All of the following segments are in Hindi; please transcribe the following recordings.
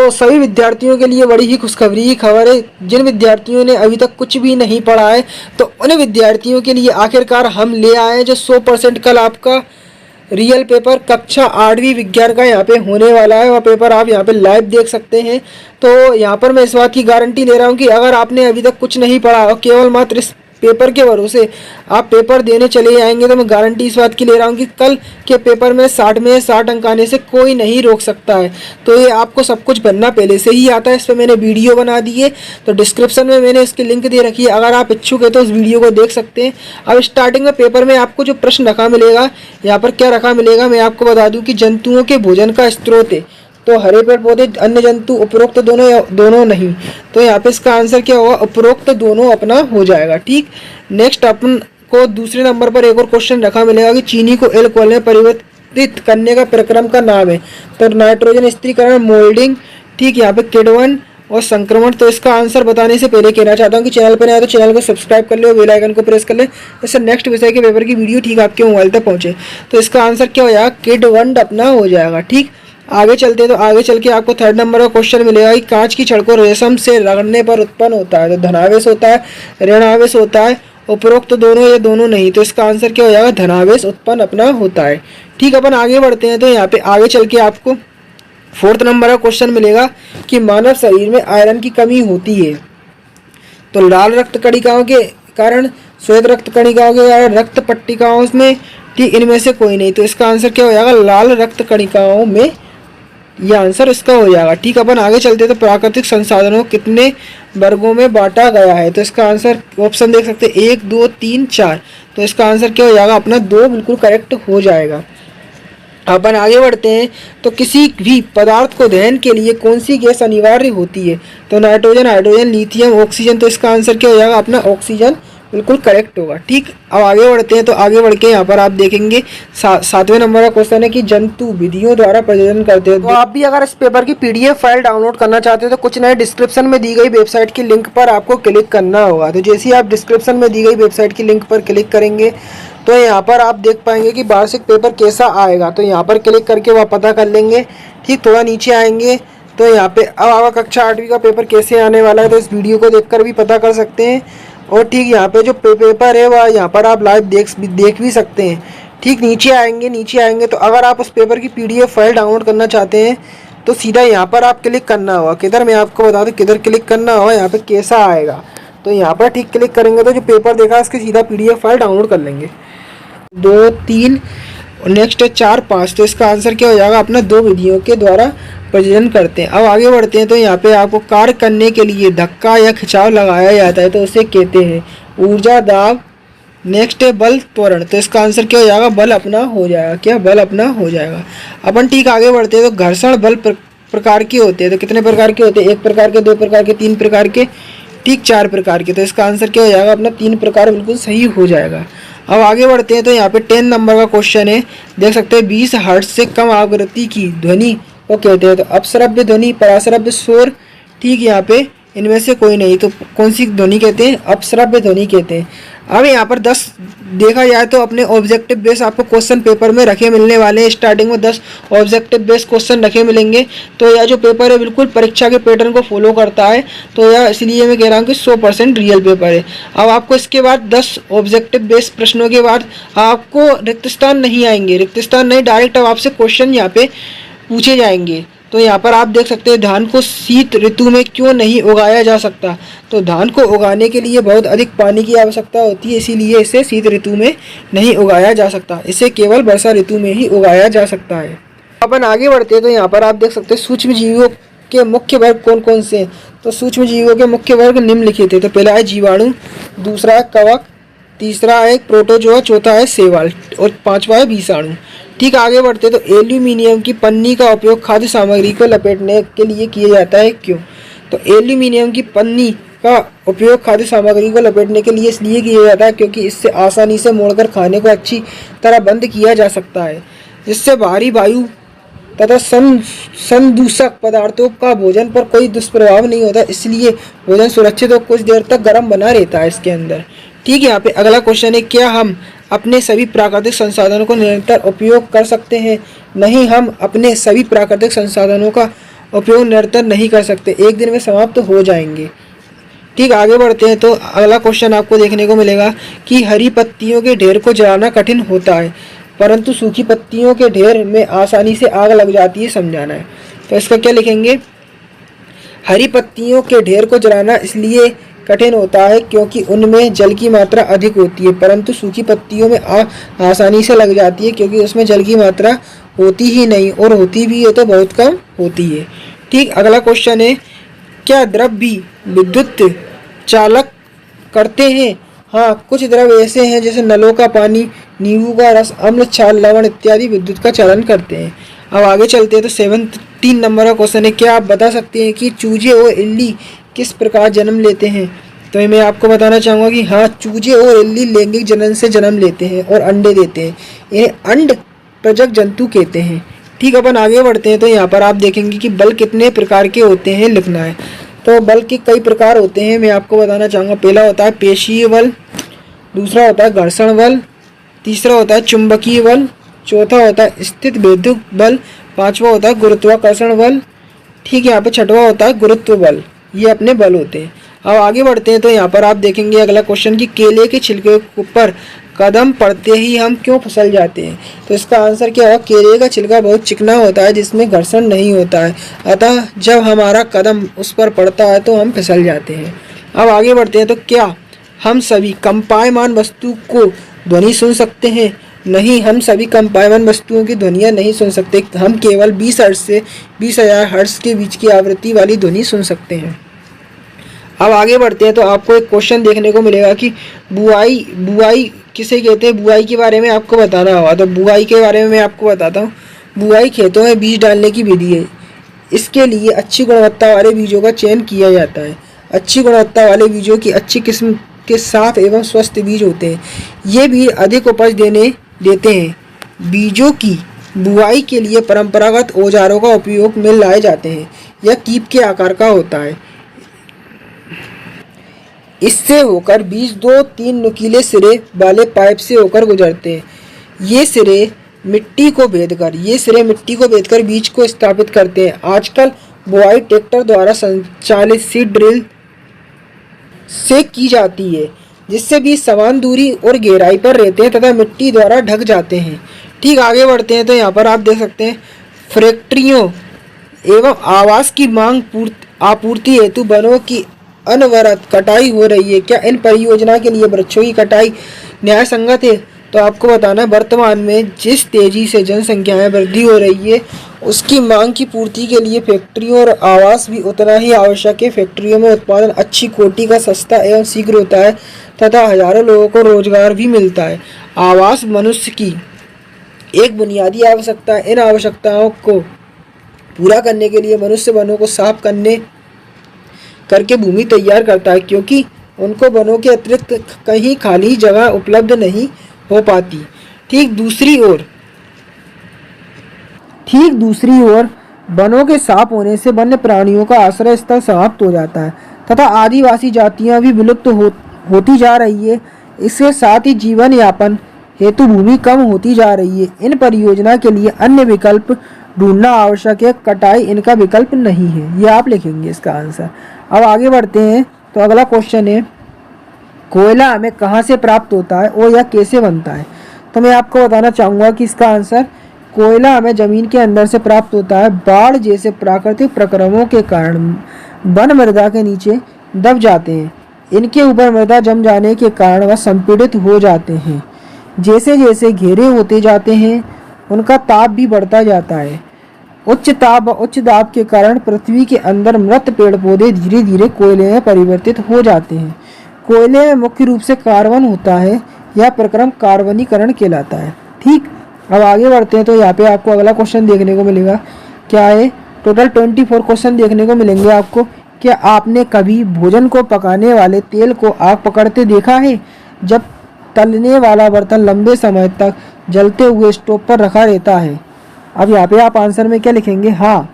तो सभी विद्यार्थियों के लिए बड़ी ही खुशखबरी की खबर है। जिन विद्यार्थियों ने अभी तक कुछ भी नहीं पढ़ा है तो उन विद्यार्थियों के लिए आखिरकार हम ले आए हैं जो 100% कल आपका रियल पेपर कक्षा 8वीं विज्ञान का यहाँ पे होने वाला है। वह पेपर आप यहाँ पे लाइव देख सकते हैं। तो यहाँ पर मैं इस बात की गारंटी ले रहा हूँ कि अगर आपने अभी तक कुछ नहीं पढ़ा और केवल मात्र इस पेपर के भरोसे आप पेपर देने चले जाएंगे तो मैं गारंटी इस बात की ले रहा हूँ कि कल के पेपर में 60 में 60 अंक आने से कोई नहीं रोक सकता है। तो ये आपको सब कुछ बनना पहले से ही आता है। इस पर मैंने वीडियो बना दी है, तो डिस्क्रिप्शन में मैंने इसकी लिंक दे रखी है। अगर आप इच्छुक है तो उस वीडियो को देख सकते हैं। अब स्टार्टिंग में पेपर में आपको जो प्रश्न रखा मिलेगा, यहाँ पर क्या रखा मिलेगा मैं आपको बता दूँ कि जंतुओं के भोजन का स्रोत है तो हरे पेड़ पौधे, अन्य जंतु, उपरोक्त दोनों या दोनों नहीं। तो यहाँ पे इसका आंसर क्या होगा, उपरोक्त दोनों अपना हो जाएगा। ठीक, नेक्स्ट अपन को दूसरे नंबर पर एक और क्वेश्चन रखा मिलेगा कि चीनी को एल्कोहल में परिवर्तित करने का प्रक्रम का नाम है। तो नाइट्रोजन स्थिरीकरण, मोल्डिंग, ठीक, यहाँ पे किण्वन और संक्रमण। तो इसका आंसर बताने से पहले कहना चाहता हूँ कि चैनल पर नया तो चैनल को सब्सक्राइब कर ले और बेल आइकन को प्रेस कर ले, इससे नेक्स्ट विषय के पेपर की वीडियो ठीक आपके मोबाइल तक पहुँचे। तो इसका आंसर क्या हो जाएगा, किण्वन अपना हो जाएगा। ठीक, आगे चलते हैं। तो आगे चल के आपको थर्ड नंबर का क्वेश्चन मिलेगा कि कांच की छड़ को रेशम से रगड़ने पर उत्पन्न होता है तो धनावेश होता है, ऋणावेश होता है, उपरोक्त दोनों या दोनों नहीं। तो इसका आंसर क्या हो जाएगा, धनावेश उत्पन्न अपना होता है। ठीक, अपन आगे बढ़ते हैं। तो यहाँ पे आगे चल के आपको फोर्थ नंबर का क्वेश्चन मिलेगा कि मानव शरीर में आयरन की कमी होती है तो लाल रक्त कणिकाओं के कारण, श्वेत रक्त कणिकाओं के कारण, रक्त पट्टिकाओं में, ठीक, इनमें से कोई नहीं। तो इसका आंसर क्या हो जाएगा, लाल रक्त कणिकाओं में, यह आंसर इसका हो जाएगा। ठीक, अपन आगे चलते तो प्राकृतिक संसाधनों को कितने वर्गों में बांटा गया है। तो इसका आंसर ऑप्शन देख सकते हैं 1, 2, 3, 4। तो इसका आंसर क्या हो जाएगा, अपना 2 बिल्कुल करेक्ट हो जाएगा। अपन आगे बढ़ते हैं। तो किसी भी पदार्थ को दहन के लिए कौन सी गैस अनिवार्य होती है। तो नाइट्रोजन, हाइड्रोजन, लिथियम, ऑक्सीजन। तो इसका आंसर क्या हो जाएगा, अपना ऑक्सीजन बिल्कुल करेक्ट होगा। ठीक, अब आगे बढ़ते हैं। तो आगे बढ़ के यहाँ पर आप देखेंगे सातवें नंबर का क्वेश्चन है कि जंतु विधियों द्वारा प्रजनन करते हैं। तो आप भी अगर इस पेपर की PDF फाइल डाउनलोड करना चाहते हो तो कुछ नहीं, डिस्क्रिप्शन में दी गई वेबसाइट की लिंक पर आपको क्लिक करना होगा। तो जैसे ही आप डिस्क्रिप्शन में दी गई वेबसाइट की लिंक पर क्लिक करेंगे तो यहाँ पर आप देख पाएंगे कि वार्षिक पेपर कैसा आएगा। तो यहाँ पर क्लिक करके वह पता कर लेंगे। ठीक, थोड़ा नीचे आएंगे तो यहाँ पे अब आपका कक्षा 8वीं का पेपर कैसे आने वाला है तो इस वीडियो को देखकर भी पता कर सकते हैं। और ठीक, यहाँ पे जो पेपर है वह यहाँ पर आप लाइव देख भी सकते हैं। ठीक, नीचे आएंगे तो अगर आप उस पेपर की PDF फाइल डाउनलोड करना चाहते हैं तो सीधा यहाँ पर आप क्लिक करना होगा। किधर, मैं आपको बता दूँ किधर क्लिक करना होगा, यहाँ पे कैसा आएगा। तो यहाँ पर ठीक क्लिक करेंगे तो जो पेपर देखा इसकी सीधा PDF फाइल डाउनलोड कर लेंगे। 2, 3, नेक्स्ट है 4, 5। तो इसका आंसर क्या हो जाएगा, अपना 2 विधियों के द्वारा प्रजनन करते हैं। अब आगे बढ़ते हैं। तो यहाँ पे आपको कार्य करने के लिए धक्का या खिंचाव लगाया जाता है तो उसे कहते हैं ऊर्जा दाब। नेक्स्ट है बल त्वरण। तो इसका आंसर क्या हो जाएगा, बल अपना हो जाएगा। क्या, बल अपना हो जाएगा। अपन ठीक आगे बढ़ते हैं। तो घर्षण बल प्रकार के होते हैं तो कितने प्रकार के होते हैं, 1 प्रकार के, 2 प्रकार के, 3 प्रकार के, ठीक, 4 प्रकार के। तो इसका आंसर क्या हो जाएगा, अपना 3 प्रकार बिल्कुल सही हो जाएगा। अब आगे बढ़ते हैं। तो यहाँ पे 10 नंबर का क्वेश्चन है, देख सकते हैं 20 हर्ट्ज से कम आवृत्ति की ध्वनि को कहते हैं तो अपश्रव्य ध्वनि, पराश्रव्य शोर। ठीक, यहाँ पे इनमें से कोई नहीं। तो कौन सी ध्वनि कहते हैं, अपश्रव्य ध्वनि कहते हैं। अब यहाँ पर 10 देखा जाए तो अपने ऑब्जेक्टिव बेस आपको क्वेश्चन पेपर में रखे मिलने वाले हैं। स्टार्टिंग में 10 ऑब्जेक्टिव बेस क्वेश्चन रखे मिलेंगे। तो यह जो पेपर है बिल्कुल परीक्षा के पैटर्न को फॉलो करता है। तो यह इसलिए मैं कह रहा हूँ कि 100% रियल पेपर है। अब आपको इसके बाद 10 ऑब्जेक्टिव बेस प्रश्नों के बाद आपको रिक्त स्थान नहीं आएंगे, रिक्त स्थान नहीं, डायरेक्ट अब आपसे क्वेश्चन यहाँ पे पूछे जाएंगे। तो यहाँ पर आप देख सकते हैं धान को शीत ऋतु में क्यों नहीं उगाया जा सकता। तो धान को उगाने के लिए बहुत अधिक पानी की आवश्यकता होती है, इसीलिए इसे शीत ऋतु में नहीं उगाया जा सकता। इसे केवल वर्षा ऋतु में ही उगाया जा सकता है। अपन आगे बढ़ते हैं। तो यहाँ पर आप देख सकते हैं सूक्ष्म जीवों के मुख्य वर्ग कौन कौन से हैं। तो सूक्ष्म जीवों के मुख्य वर्ग निम्नलिखित है। तो पहला है जीवाणु, दूसरा है कवक, तीसरा है प्रोटोजोआ, चौथा है शैवाल और 5वां है विषाणु। ठीक, आगे बढ़ते तो एल्यूमिनियम की पन्नी का उपयोग खाद्य सामग्री को लपेटने के लिए किया जाता है, क्यों। तो एल्यूमिनियम की पन्नी का उपयोग खाद्य सामग्री को लपेटने के लिए इसलिए किया जाता है क्योंकि इससे आसानी से मोड़कर खाने को अच्छी तरह बंद किया जा सकता है, जिससे बाहरी वायु तथा संदूषक पदार्थों का भोजन पर कोई दुष्प्रभाव नहीं होता। इसलिए भोजन सुरक्षित और कुछ देर तक गर्म बना रहता है इसके अंदर। ठीक है, यहाँ पे अगला क्वेश्चन है, क्या हम अपने सभी प्राकृतिक संसाधनों को निरंतर उपयोग कर सकते हैं। नहीं, हम अपने सभी प्राकृतिक संसाधनों का उपयोग निरंतर नहीं कर सकते, एक दिन में समाप्त हो जाएंगे। ठीक, आगे बढ़ते हैं। तो अगला क्वेश्चन आपको देखने को मिलेगा कि हरी पत्तियों के ढेर को जलाना कठिन होता है परंतु सूखी पत्तियों के ढेर में आसानी से आग लग जाती है, समझाना है। तो इसका क्या लिखेंगे? हरी पत्तियों के ढेर को जलाना इसलिए कठिन होता है क्योंकि उनमें जल की मात्रा अधिक होती है, परंतु सूखी पत्तियों में आग आसानी से लग जाती है क्योंकि उसमें जल की मात्रा होती ही नहीं, और होती भी है तो बहुत कम होती है। ठीक, अगला क्वेश्चन है, क्या द्रव भी विद्युत चालक करते हैं? हाँ, कुछ द्रव ऐसे हैं जैसे नलों का पानी, नींबू का रस, अम्ल, छाल, लवण इत्यादि विद्युत का चालन करते हैं। अब आगे चलते हैं। तो 3 नंबर का क्वेश्चन है, क्या आप बता सकते हैं कि चूजे और इल्ली किस प्रकार जन्म लेते हैं? तो मैं आपको बताना चाहूँगा कि हाँ, चूजे और इल्ली लैंगिक जनन से जन्म लेते हैं और अंडे देते हैं। इन्हें अंड प्रजक जंतु कहते हैं। ठीक, अपन आगे बढ़ते हैं। तो यहाँ पर आप देखेंगे कि बल कितने प्रकार के होते हैं, लिखना है। तो बल के कई प्रकार होते हैं, मैं आपको बताना चाहूँगा। पहला होता है पेशीय बल, दूसरा होता है घर्षण बल, तीसरा होता है चुंबकीय बल, चौथा होता है स्थित विद्युत बल, पांचवा होता है गुरुत्वाकर्षण बल। ठीक है, यहाँ पे छठवां होता है गुरुत्व बल। ये अपने बल होते हैं। अब आगे बढ़ते हैं। तो यहाँ पर आप देखेंगे अगला क्वेश्चन कि केले के छिलके पर कदम पड़ते ही हम क्यों फिसल जाते हैं? तो इसका आंसर क्या होगा? केले का छिलका बहुत चिकना होता है जिसमें घर्षण नहीं होता है, अतः जब हमारा कदम उस पर पड़ता है तो हम फिसल जाते हैं। अब आगे बढ़ते हैं। तो क्या हम सभी कंपायमान वस्तु को ध्वनि सुन सकते हैं? नहीं, हम सभी कंपायमान वस्तुओं की ध्वनियाँ नहीं सुन सकते। हम केवल 20 हर्ट्ज से 20,000 हर्ट्ज के बीच की आवृत्ति वाली ध्वनि सुन सकते हैं। अब आगे बढ़ते हैं। तो आपको एक क्वेश्चन देखने को मिलेगा कि बुआई किसे कहते हैं? बुआई के बारे में आपको बताना होगा। तो बुआई के बारे में मैं आपको बताता हूँ। बुआई खेतों में बीज डालने की विधि है। इसके लिए अच्छी गुणवत्ता वाले बीजों का चयन किया जाता है। अच्छी गुणवत्ता वाले बीजों की अच्छी किस्म के साफ एवं स्वस्थ बीज होते हैं। ये बीज अधिक उपज देते हैं। बीजों की बुआई के लिए परंपरागत औजारों का उपयोग में लाए जाते हैं। यह कीप के आकार का होता है। इससे होकर बीज 2-3 नुकीले सिरे वाले पाइप से होकर गुजरते हैं। ये सिरे मिट्टी को भेदकर बीज को स्थापित करते हैं। आजकल बुआई ट्रैक्टर द्वारा संचालित सीड ड्रिल से की जाती है, जिससे बीज समान दूरी और गहराई पर रहते हैं तथा मिट्टी द्वारा ढक जाते हैं। ठीक, आगे बढ़ते हैं। तो यहाँ पर आप देख सकते हैं फैक्ट्रियों एवं आवास की मांग आपूर्ति हेतु वनों की अनवरत कटाई हो रही है। क्या इन परियोजना के लिए वृक्षों की कटाई न्याय संगत है? तो आपको बताना है, वर्तमान में जिस तेजी से जनसंख्या में वृद्धि हो रही है उसकी मांग की पूर्ति के लिए फैक्ट्रियों और आवास भी उतना ही आवश्यक है। फैक्ट्रियों में उत्पादन अच्छी कोटि का सस्ता एवं शीघ्र होता है तथा हजारों लोगों को रोजगार भी मिलता है। आवास मनुष्य की एक बुनियादी आवश्यकता है। इन आवश्यकताओं को पूरा करने के लिए मनुष्य वनों को साफ करके भूमि तैयार करता है, क्योंकि उनको वनों के अतिरिक्त कहीं खाली जगह उपलब्ध नहीं हो पाती। ठीक दूसरी ओर वनों के साफ होने से वन्य प्राणियों का आश्रय स्थल समाप्त हो जाता है तथा आदिवासी जातियां भी विलुप्त होती जा रही है। इसके साथ ही जीवन यापन हेतु भूमि कम होती जा रही है। इन परियोजना के लिए अन्य विकल्प ढूंढना आवश्यक है। कटाई इनका विकल्प नहीं है। ये आप लिखेंगे इसका आंसर। अब आगे बढ़ते हैं। तो अगला क्वेश्चन है, कोयला हमें कहाँ से प्राप्त होता है और यह कैसे बनता है? तो मैं आपको बताना चाहूँगा कि इसका आंसर कोयला हमें जमीन के अंदर से प्राप्त होता है। बाढ़ जैसे प्राकृतिक प्रक्रमों के कारण वन मृदा के नीचे दब जाते हैं। इनके ऊपर मृदा जम जाने के कारण वह संपीड़ित हो जाते हैं। जैसे जैसे घेरे होते जाते हैं उनका ताप भी बढ़ता जाता है। उच्च ताप व उच्च दाब के कारण पृथ्वी के अंदर मृत पेड़ पौधे धीरे धीरे कोयले में परिवर्तित हो जाते हैं। कोयले में मुख्य रूप से कार्बन होता है। यह प्रक्रम कार्बनीकरण कहलाता है। ठीक, अब आगे बढ़ते हैं। तो यहाँ पे आपको अगला क्वेश्चन देखने को मिलेगा। क्या है? टोटल 24 क्वेश्चन देखने को मिलेंगे आपको। क्या आपने कभी भोजन को पकाने वाले तेल को आग पकड़ते देखा है? जब तलने वाला बर्तन लंबे समय तक जलते हुए स्टोव पर रखा रहता है। अब यहाँ पे आप आंसर में क्या लिखेंगे? हाँ,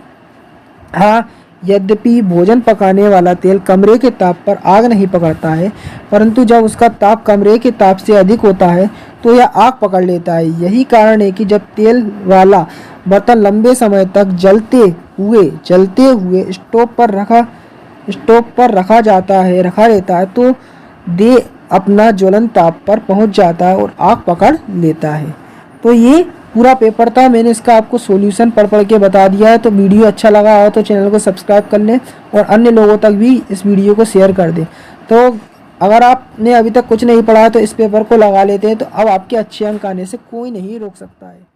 यद्यपि भोजन पकाने वाला तेल कमरे के ताप पर आग नहीं पकड़ता है, परंतु जब उसका ताप कमरे के ताप से अधिक होता है तो यह आग पकड़ लेता है। यही कारण है कि जब तेल वाला बर्तन लंबे समय तक जलते हुए स्टोव पर रखा रहता है तो देह अपना ज्वलन ताप पर पहुंच जाता है और आग पकड़ लेता है। तो ये पूरा पेपर था, मैंने इसका आपको सॉल्यूशन पढ़ के बता दिया है। तो वीडियो अच्छा लगा हो तो चैनल को सब्सक्राइब कर लें और अन्य लोगों तक भी इस वीडियो को शेयर कर दें। तो अगर आपने अभी तक कुछ नहीं पढ़ा है तो इस पेपर को लगा लेते हैं, तो अब आपके अच्छे अंक आने से कोई नहीं रोक सकता है।